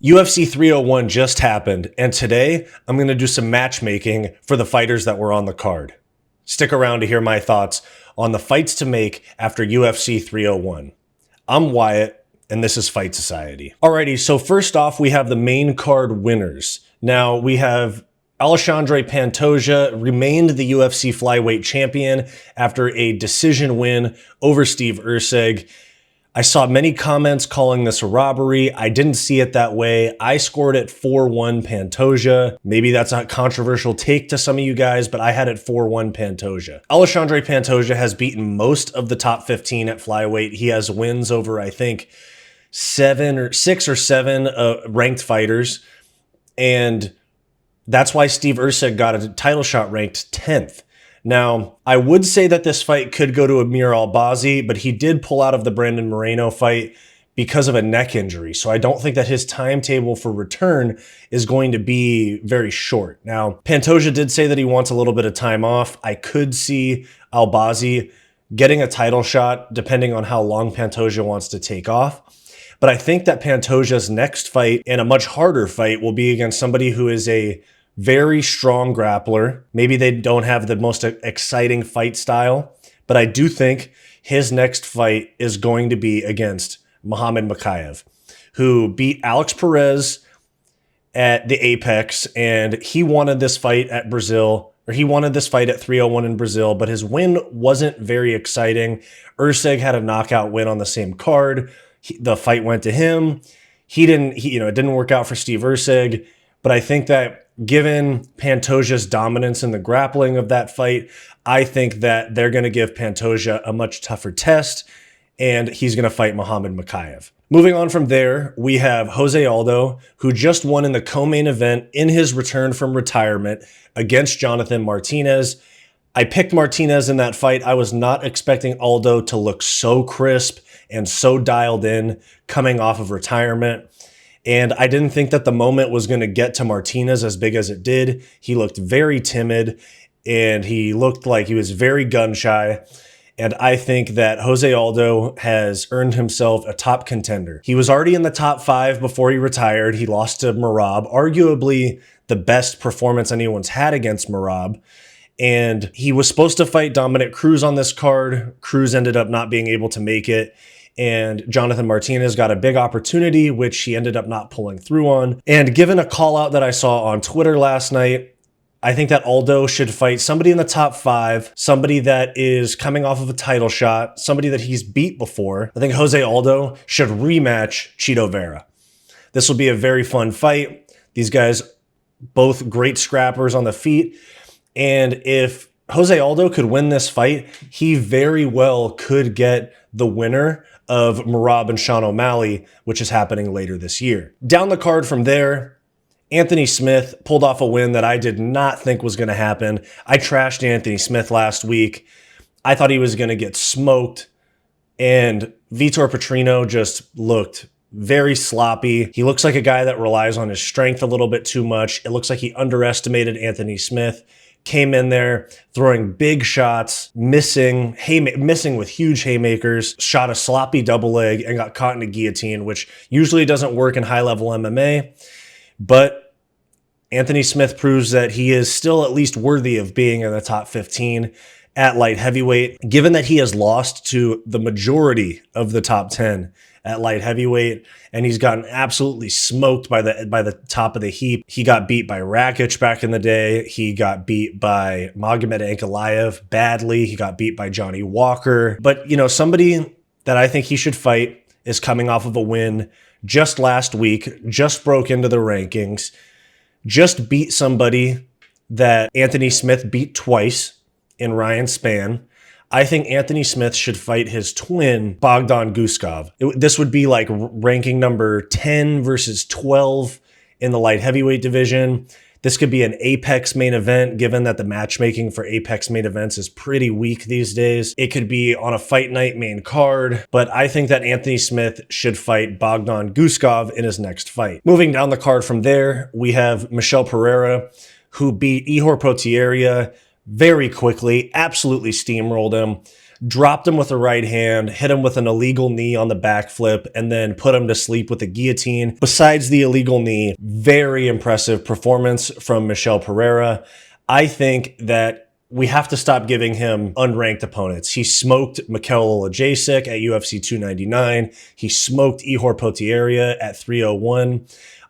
UFC 301 just happened, and today I'm going to do some matchmaking for the fighters that were on the card. Stick around to hear my thoughts on the fights to make after UFC 301. I'm Wyatt, and this is Fight Society. Alrighty, so first off, we have the main card winners. Now, we have Alessandro Pantoja remained the UFC flyweight champion after a decision win over Steve Erceg. I saw many comments calling this a robbery. I didn't see it that way. I scored it 4-1 Pantoja. Maybe that's a controversial take to some of you guys, but I had it 4-1 Pantoja. Alessandro Pantoja has beaten most of the top 15 at flyweight. He has wins over, I think, 6 or 7 ranked fighters. And that's why Steve Erceg got a title shot ranked 10th. Now, I would say that this fight could go to Amir Albazi, but he did pull out of the Brandon Moreno fight because of a neck injury. So I don't think that his timetable for return is going to be very short. Now, Pantoja did say that he wants a little bit of time off. I could see Albazi getting a title shot depending on how long Pantoja wants to take off. But I think that Pantoja's next fight, and a much harder fight, will be against somebody who is a very strong grappler. Maybe they don't have the most exciting fight style, but I do think his next fight is going to be against Muhammad Mokaev, who beat Alex Perez at the Apex, and he wanted this fight at Brazil, or he wanted this fight at 301 in Brazil, but his win wasn't very exciting. Erceg had a knockout win on the same card. The fight went to him. It didn't work out for Steve Erceg, but I think that given Pantoja's dominance in the grappling of that fight, I think that they're going to give Pantoja a much tougher test, and he's going to fight Muhammad Mokaev. Moving on from there, we have Jose Aldo, who just won in the co-main event in his return from retirement against Jonathan Martinez. I picked Martinez in that fight. I was not expecting Aldo to look so crisp and so dialed in coming off of retirement. And I didn't think that the moment was going to get to Martinez as big as it did. He looked very timid, and he looked like he was very gun-shy. And I think that Jose Aldo has earned himself a top contender. He was already in the top 5 before he retired. He lost to Merab, arguably the best performance anyone's had against Merab. And he was supposed to fight Dominic Cruz on this card. Cruz ended up not being able to make it. And Jonathan Martinez got a big opportunity, which he ended up not pulling through on. And given a call out that I saw on Twitter last night, I think that Aldo should fight somebody in the top 5, somebody that is coming off of a title shot, somebody that he's beat before. I think Jose Aldo should rematch Chito Vera. This will be a very fun fight. These guys, both great scrappers on the feet. And if Jose Aldo could win this fight, he very well could get the winner of Merab and Sean O'Malley, which is happening later this year. Down the card from there, Anthony Smith pulled off a win that I did not think was going to happen. I trashed Anthony Smith last week. I thought he was going to get smoked, and Vitor Petrino just looked very sloppy. He looks like a guy that relies on his strength a little bit too much. It looks like he underestimated Anthony Smith. Came in there throwing big shots, missing with huge haymakers, shot a sloppy double leg, and got caught in a guillotine, which usually doesn't work in high-level MMA. But Anthony Smith proves that he is still at least worthy of being in the top 15 at light heavyweight, given that he has lost to the majority of the top 10 at light heavyweight, and he's gotten absolutely smoked by the top of the heap. He got beat by Rakic back in the day. He got beat by Magomed Ankalaev badly. He got beat by Johnny Walker. But, somebody that I think he should fight is coming off of a win just last week, just broke into the rankings, just beat somebody that Anthony Smith beat twice in Ryan Spann. I think Anthony Smith should fight his twin, Bogdan Guskov. This would be like ranking number 10 versus 12 in the light heavyweight division. This could be an Apex main event, given that the matchmaking for Apex main events is pretty weak these days. It could be on a fight night main card, but I think that Anthony Smith should fight Bogdan Guskov in his next fight. Moving down the card from there, we have Michel Pereira, who beat Ihor Potieria very quickly, absolutely steamrolled him. dropped him with a right hand, hit him with an illegal knee on the backflip, and then put him to sleep with a guillotine. Besides the illegal knee, very impressive performance from Michel Pereira. I think that we have to stop giving him unranked opponents. He smoked Mikel Olajacek at UFC 299. He smoked Ihor Potieria at 301.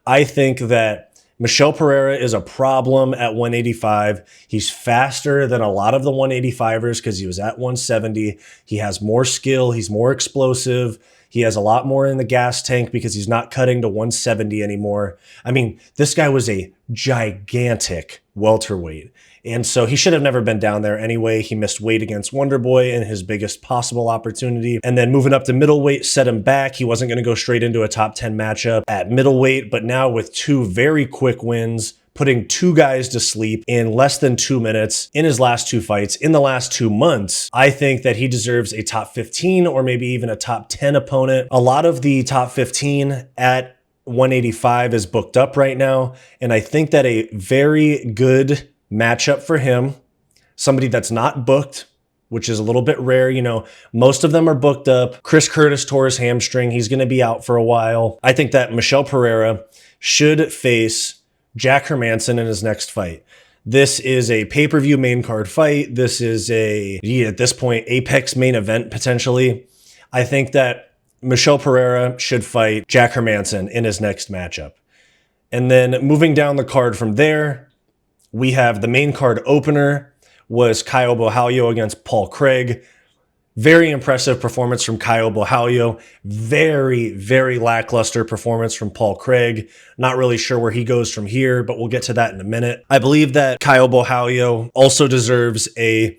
I think that Michel Pereira is a problem at 185. He's faster than a lot of the 185ers because he was at 170. He has more skill. He's more explosive. He has a lot more in the gas tank because he's not cutting to 170 anymore. I mean, this guy was a gigantic welterweight. And so he should have never been down there anyway. He missed weight against Wonderboy in his biggest possible opportunity. And then moving up to middleweight set him back. He wasn't going to go straight into a top 10 matchup at middleweight, but now with two very quick wins, putting two guys to sleep in less than 2 minutes in his last two fights in the last 2 months, I think that he deserves a top 15 or maybe even a top 10 opponent. A lot of the top 15 at 185 is booked up right now. And I think that a very good matchup for him, somebody that's not booked, which is a little bit rare. You know, most of them are booked up. Chris Curtis tore his hamstring. He's going to be out for a while. I think that Michel Pereira should face Jack Hermansson in his next fight. This is a pay-per-view main card fight. This is at this point, Apex main event potentially. I think that Michel Pereira should fight Jack Hermansson in his next matchup. And then moving down the card from there, we have the main card opener was Caio Borralho against Paul Craig. Very impressive performance from Caio Borralho. Very, very lackluster performance from Paul Craig. Not really sure where he goes from here, but we'll get to that in a minute. I believe that Caio Borralho also deserves a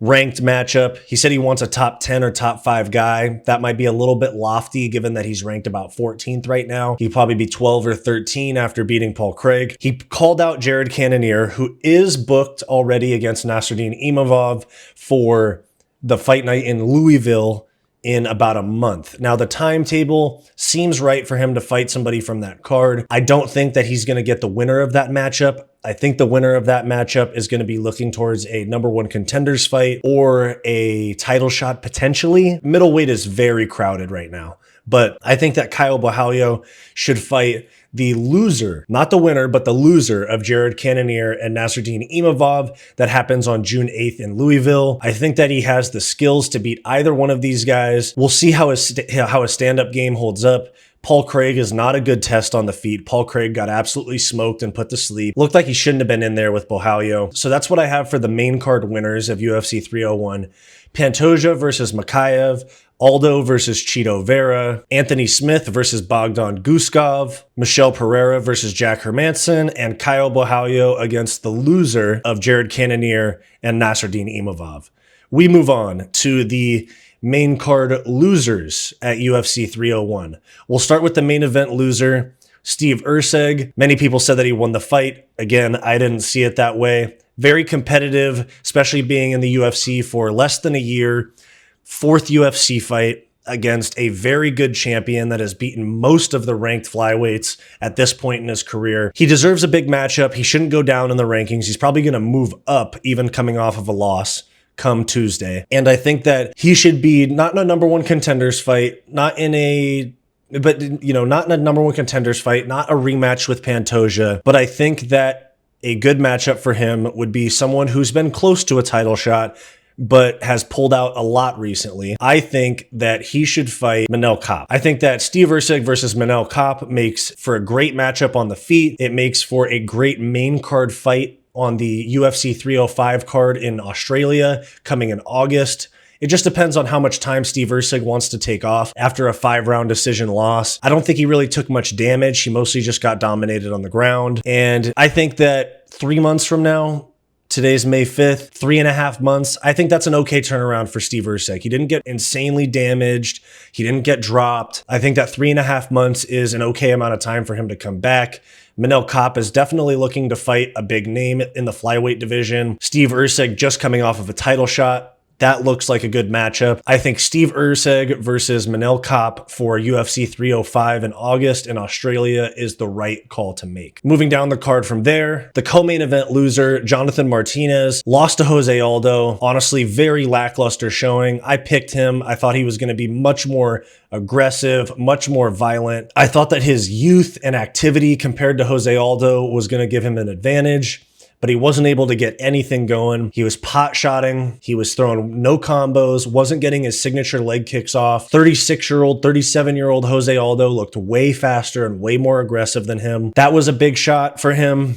ranked matchup. He said he wants a top 10 or top 5 guy. That might be a little bit lofty given that he's ranked about 14th right now. He'd probably be 12 or 13 after beating Paul Craig. He called out Jared Cannonier, who is booked already against Nasruddin Imavov for the fight night in Louisville in about a month. Now, the timetable seems right for him to fight somebody from that card. I don't think that he's going to get the winner of that matchup. I think the winner of that matchup is going to be looking towards a number one contenders fight or a title shot potentially. Middleweight is very crowded right now, but I think that Caio Borralho should fight the loser, not the winner, but the loser of Jared Cannonier and Nasruddin Imavov. That happens on June 8th in Louisville. I think that he has the skills to beat either one of these guys. We'll see how his stand-up game holds up. Paul Craig is not a good test on the feet. Paul Craig got absolutely smoked and put to sleep. Looked like he shouldn't have been in there with Borralho. So that's what I have for the main card winners of UFC 301. Pantoja versus Makayev, Aldo versus Chito Vera, Anthony Smith versus Bogdan Guskov, Michel Pereira versus Jack Hermansson, and Caio Borralho against the loser of Jared Cannonier and Nasruddin Imavov. We move on to the main card losers at UFC 301. We'll start with the main event loser, Steve Erceg. Many people said that he won the fight. Again, I didn't see it that way. Very competitive, especially being in the UFC for less than a year. Fourth UFC fight against a very good champion that has beaten most of the ranked flyweights at this point in his career. He deserves a big matchup. He shouldn't go down in the rankings. He's probably going to move up even coming off of a loss come Tuesday. And I think that he should be not in a number one contenders fight, not in a number one contenders fight, not a rematch with Pantoja. But I think that a good matchup for him would be someone who's been close to a title shot, but has pulled out a lot recently. I think that he should fight Manel Kape. I think that Steve Erceg versus Manel Kape makes for a great matchup on the feet. It makes for a great main card fight on the UFC 305 card in Australia coming in August. It just depends on how much time Steve Erceg wants to take off after a 5-round decision loss. I don't think he really took much damage. He mostly just got dominated on the ground. And I think that 3 months from now, today's May 5th, 3.5 months, I think that's an okay turnaround for Steve Erceg. He didn't get insanely damaged. He didn't get dropped. I think that 3.5 months is an okay amount of time for him to come back. Manel Kape is definitely looking to fight a big name in the flyweight division. Steve Erceg just coming off of a title shot. That looks like a good matchup. I think Steve Erceg versus Manel Kape for UFC 305 in August in Australia is the right call to make. Moving down the card from there, the co-main event loser, Jonathan Martinez, lost to Jose Aldo. Honestly, very lackluster showing. I picked him. I thought he was going to be much more aggressive, much more violent. I thought that his youth and activity compared to Jose Aldo was going to give him an advantage, but he wasn't able to get anything going. He was pot-shotting. He was throwing no combos, wasn't getting his signature leg kicks off. 36-year-old, 37-year-old Jose Aldo looked way faster and way more aggressive than him. That was a big shot for him.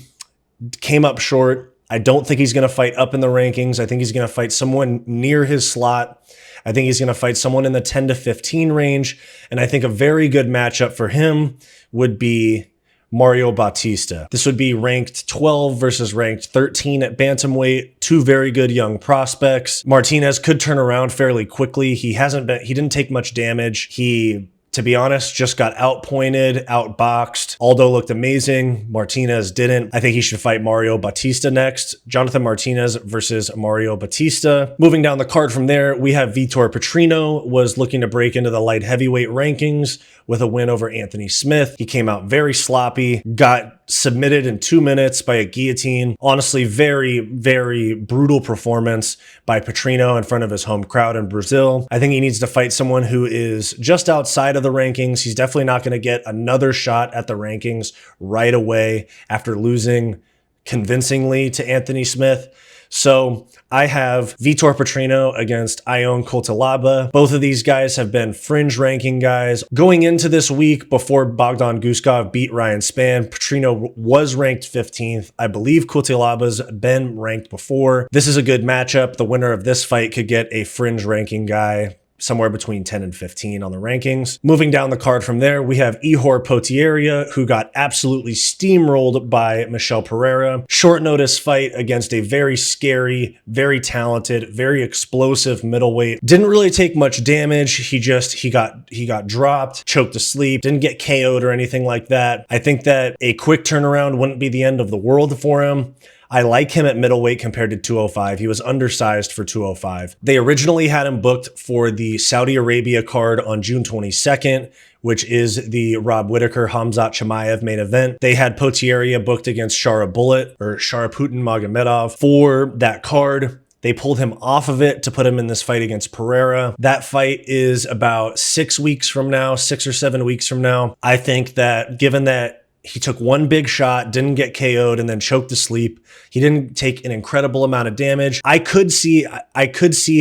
Came up short. I don't think he's going to fight up in the rankings. I think he's going to fight someone near his slot. I think he's going to fight someone in the 10 to 15 range. And I think a very good matchup for him would be Mario Bautista. This would be ranked 12 versus ranked 13 at bantamweight. Two very good young prospects. Martinez could turn around fairly quickly. He didn't take much damage. He, to be honest, just got outpointed, outboxed. Aldo looked amazing. Martinez didn't. I think he should fight Mario Bautista next. Jonathan Martinez versus Mario Bautista. Moving down the card from there, we have Vitor Petrino was looking to break into the light heavyweight rankings with a win over Anthony Smith. He came out very sloppy, got submitted in 2 minutes by a guillotine. Honestly, very, very brutal performance by Petrino in front of his home crowd in Brazil. I think he needs to fight someone who is just outside of the rankings. He's definitely not going to get another shot at the rankings right away after losing convincingly to Anthony Smith. So I have Vitor Petrino against Ion Cutelaba. Both of these guys have been fringe ranking guys. Going into this week, before Bogdan Guskov beat Ryan Spann, Petrino was ranked 15th. I believe Cutelaba's been ranked before. This is a good matchup. The winner of this fight could get a fringe ranking guy somewhere between 10 and 15 on the rankings. Moving down the card from there, we have Ihor Potieria, who got absolutely steamrolled by Michel Pereira. Short notice fight against a very scary, very talented, very explosive middleweight. Didn't really take much damage. He got dropped, choked to sleep, didn't get KO'd or anything like that. I think that a quick turnaround wouldn't be the end of the world for him. I like him at middleweight compared to 205. He was undersized for 205. They originally had him booked for the Saudi Arabia card on June 22nd, which is the Rob Whittaker Hamzat Chimaev main event. They had Potieria booked against Sharaputin Magomedov for that card. They pulled him off of it to put him in this fight against Pereira. That fight is about 6 weeks from now, 6 or 7 weeks from now. I think that given that he took one big shot, didn't get KO'd, and then choked to sleep, he didn't take an incredible amount of damage. I could see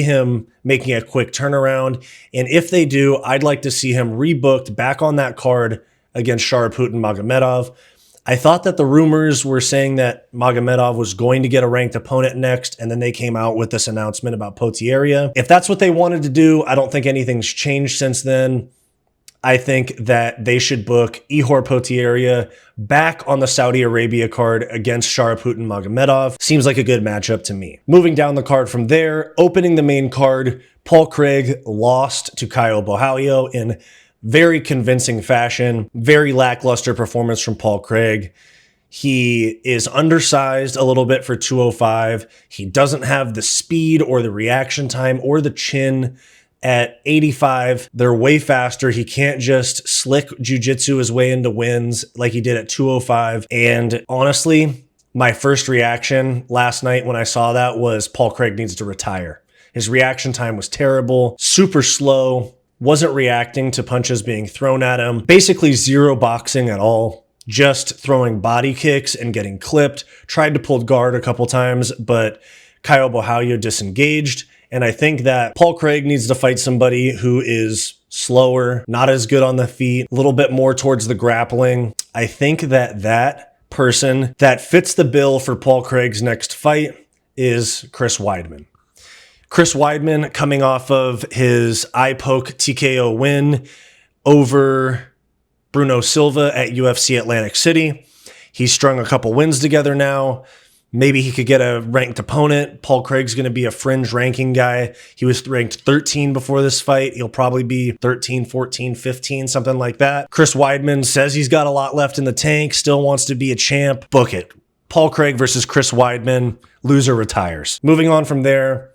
him making a quick turnaround. And if they do, I'd like to see him rebooked back on that card against Sharaputin Magomedov. I thought that the rumors were saying that Magomedov was going to get a ranked opponent next, and then they came out with this announcement about Potieria. If that's what they wanted to do, I don't think anything's changed since then. I think that they should book Ihor Potieria back on the Saudi Arabia card against Sharaputin Magomedov. Seems like a good matchup to me. Moving down the card from there, opening the main card, Paul Craig lost to Caio Borralho in very convincing fashion. Very lackluster performance from Paul Craig. He is undersized a little bit for 205. He doesn't have the speed or the reaction time or the chin. At 85, they're way faster. He can't just slick jiu-jitsu his way into wins like he did at 205. And honestly, my first reaction last night when I saw that was Paul Craig needs to retire. His reaction time was terrible, super slow, wasn't reacting to punches being thrown at him. Basically zero boxing at all. Just throwing body kicks and getting clipped. Tried to pull guard a couple times, but Caio Borralho disengaged. And I think that Paul Craig needs to fight somebody who is slower, not as good on the feet, a little bit more towards the grappling. I think that that person that fits the bill for Paul Craig's next fight is Chris Weidman. Chris Weidman coming off of his eye poke TKO win over Bruno Silva at UFC Atlantic City. He's strung a couple wins together now. Maybe he could get a ranked opponent. Paul Craig's going to be a fringe ranking guy. He was ranked 13 before this fight. He'll probably be 13, 14, 15, something like that. Chris Weidman says he's got a lot left in the tank, still wants to be a champ. Book it. Paul Craig versus Chris Weidman. Loser retires. Moving on from there,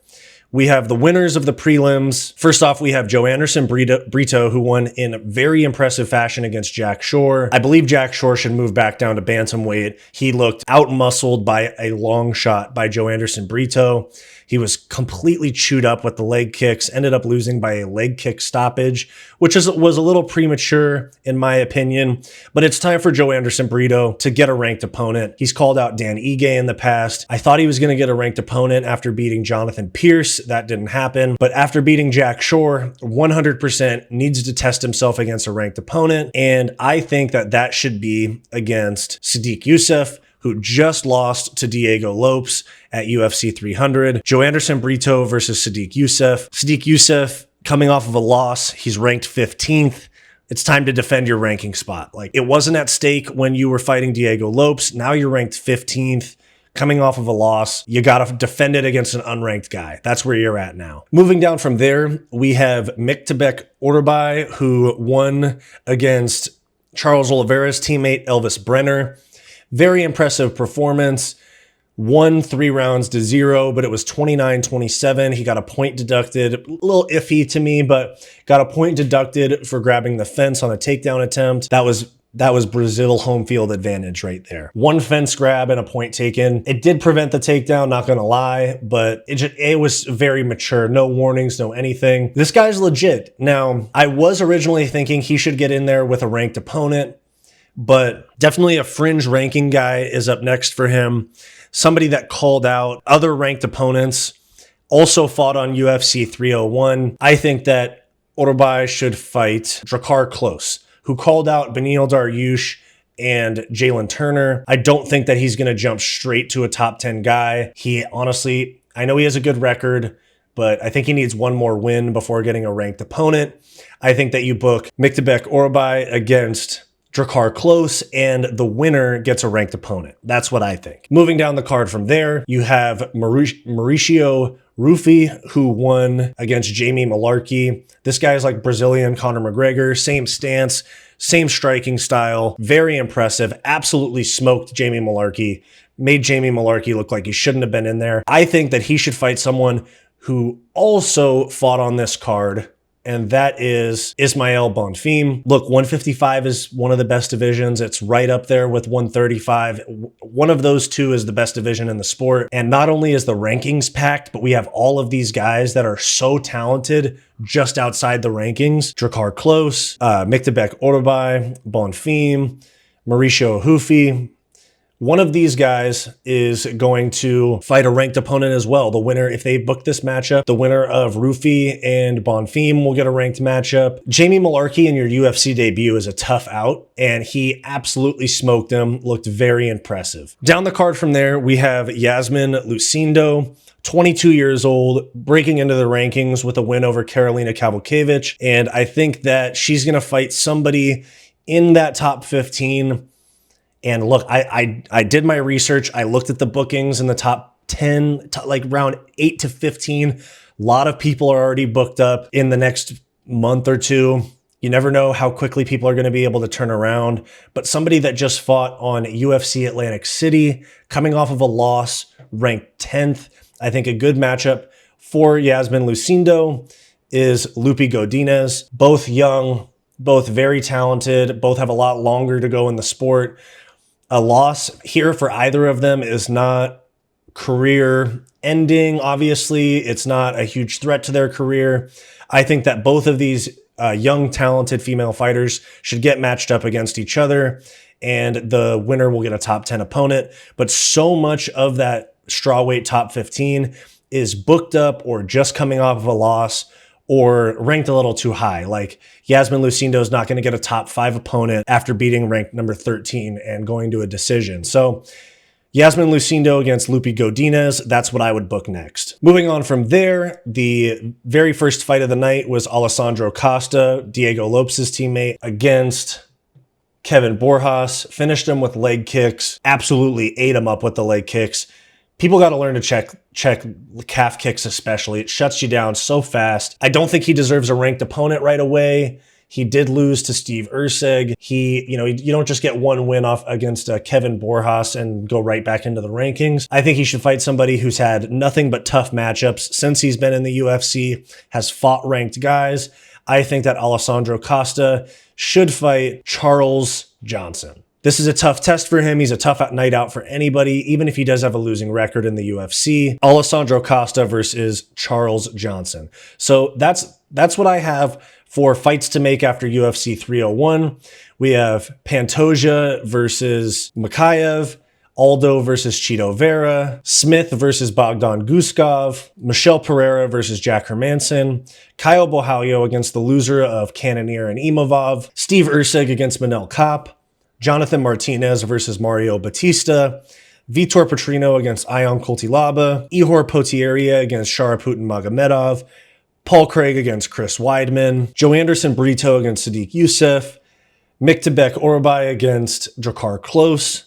We have the winners of the prelims. First off, we have Joe Anderson Brito, who won in very impressive fashion against Jack Shore. I believe Jack Shore should move back down to bantamweight. He looked out-muscled by a long shot by Joe Anderson Brito. He was completely chewed up with the leg kicks, ended up losing by a leg kick stoppage, which was a little premature in my opinion, but it's time for Joe Anderson Brito to get a ranked opponent. He's called out Dan Ige in the past. I thought he was going to get a ranked opponent after beating Jonathan Pierce. That didn't happen, but after beating Jack Shore, 100% needs to test himself against a ranked opponent, and I think that should be against Sodiq Yusuff, who just lost to Diego Lopes at UFC 300. Joe Anderson Brito versus Sodiq Yusuff. Sodiq Yusuff coming off of a loss. He's ranked 15th. It's time to defend your ranking spot. Like, it wasn't at stake when you were fighting Diego Lopes. Now you're ranked 15th. Coming off of a loss, you got to defend it against an unranked guy. That's where you're at now. Moving down from there, we have Miktabek Orbai, who won against Charles Oliveira's teammate Elvis Brenner. Very impressive performance. Won 3 rounds to 0, but it was 29-27. He got a point deducted. A little iffy to me, but got a point deducted for grabbing the fence on a takedown attempt. That was Brazil home field advantage right there. 1 fence grab and a point taken. It did prevent the takedown, not gonna lie, but it was very mature. No warnings, no anything. This guy's legit. Now, I was originally thinking he should get in there with a ranked opponent, but definitely a fringe ranking guy is up next for him. Somebody that called out other ranked opponents, also fought on UFC 301. I think that Orbai should fight Drakkar Klose, who called out Beneil Dariush and Jalen Turner. I don't think that he's going to jump straight to a top 10 guy. He honestly, I know he has a good record, but I think he needs 1 more win before getting a ranked opponent. I think that you book Miktabek Orbai against Drakkar Klose, and the winner gets a ranked opponent. That's what I think. Moving down the card from there, you have Mauricio Ruffy, who won against Jamie Mullarkey. This guy's like Brazilian Conor McGregor, same stance, same striking style, very impressive, absolutely smoked Jamie Mullarkey, made Jamie Mullarkey look like he shouldn't have been in there. I think that he should fight someone who also fought on this card, and that is Ismael Bonfim. Look, 155 is one of the best divisions. It's right up there with 135. One of those two is the best division in the sport. And not only is the rankings packed, but we have all of these guys that are so talented just outside the rankings. Drakkar Klose, Miktabek Orbai, Bonfim, Mauricio Ruffy. One of these guys is going to fight a ranked opponent as well. The winner, if they book this matchup, the winner of Ruffy and Bonfim will get a ranked matchup. Jamie Mullarkey in your UFC debut is a tough out, and he absolutely smoked him, looked very impressive. Down the card from there, we have Yasmin Lucindo, 22 years old, breaking into the rankings with a win over Karolina Kowalkiewicz, and I think that she's going to fight somebody in that top 15. And look, I did my research. I looked at the bookings in the top 10, like round 8 to 15. A lot of people are already booked up in the next month or two. You never know how quickly people are going to be able to turn around. But somebody that just fought on UFC Atlantic City, coming off of a loss, ranked 10th. I think a good matchup for Yasmin Lucindo is Lupi Godinez. Both young, both very talented, both have a lot longer to go in the sport. A loss here for either of them is not career ending. Obviously, it's not a huge threat to their career. I think that both of these young, talented female fighters should get matched up against each other, and the winner will get a top 10 opponent. But so much of that strawweight top 15 is booked up or just coming off of a loss or ranked a little too high. Like Yasmin Lucindo is not going to get a top 5 opponent after beating ranked number 13 and going to a decision. So Yasmin Lucindo against Lupi Godinez, that's what I would book next. Moving on from there, the very first fight of the night was Alessandro Costa, Diego Lopes' teammate, against Kevin Borjas. Finished him with leg kicks, absolutely ate him up with the leg kicks. People got to learn to check calf kicks especially. It shuts you down so fast. I don't think he deserves a ranked opponent right away. He did lose to Steve Ursig. You don't just get one win off against Kevin Borjas and go right back into the rankings. I think he should fight somebody who's had nothing but tough matchups since he's been in the UFC, has fought ranked guys. I think that Alessandro Costa should fight Charles Johnson. This is a tough test for him. He's a tough night out for anybody, even if he does have a losing record in the UFC. Alessandro Costa versus Charles Johnson. So that's what I have for fights to make after UFC 301. We have Pantoja versus Makayev, Aldo versus Chito Vera, Smith versus Bogdan Guskov, Michel Pereira versus Jack Hermanson, Kyle Bohalio against the loser of Cannonier and Imavov, Steve Ursig against Manel Kape, Jonathan Martinez versus Mario Batista, Vitor Petrino against Ion Kultilaba, Ihor Potieria against Sharaputin Magomedov, Paul Craig against Chris Weidman, Joe Anderson Brito against Sadiq Youssef, Miktebek Orbay against Drakkar Klose,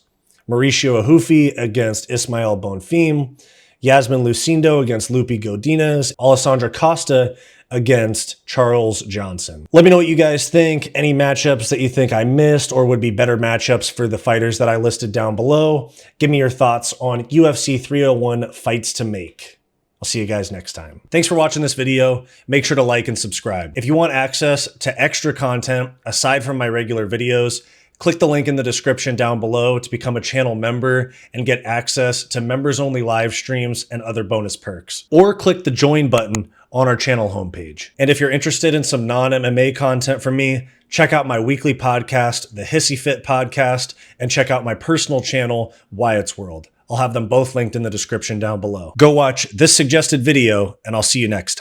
Mauricio Ahufi against Ismael Bonfim, Yasmin Lucindo against Lupi Godinez, Alessandro Costa against Charles Johnson. Let me know what you guys think. Any matchups that you think I missed or would be better matchups for the fighters that I listed down below. Give me your thoughts on UFC 301 fights to make. I'll see you guys next time. Thanks for watching this video. Make sure to like and subscribe. If you want access to extra content aside from my regular videos, click the link in the description down below to become a channel member and get access to members-only live streams and other bonus perks. Or click the join button on our channel homepage. And if you're interested in some non-MMA content from me, check out my weekly podcast, the Hissyfit podcast, and check out my personal channel, Wyatt's World. I'll have them both linked in the description down below. Go watch this suggested video, and I'll see you next time.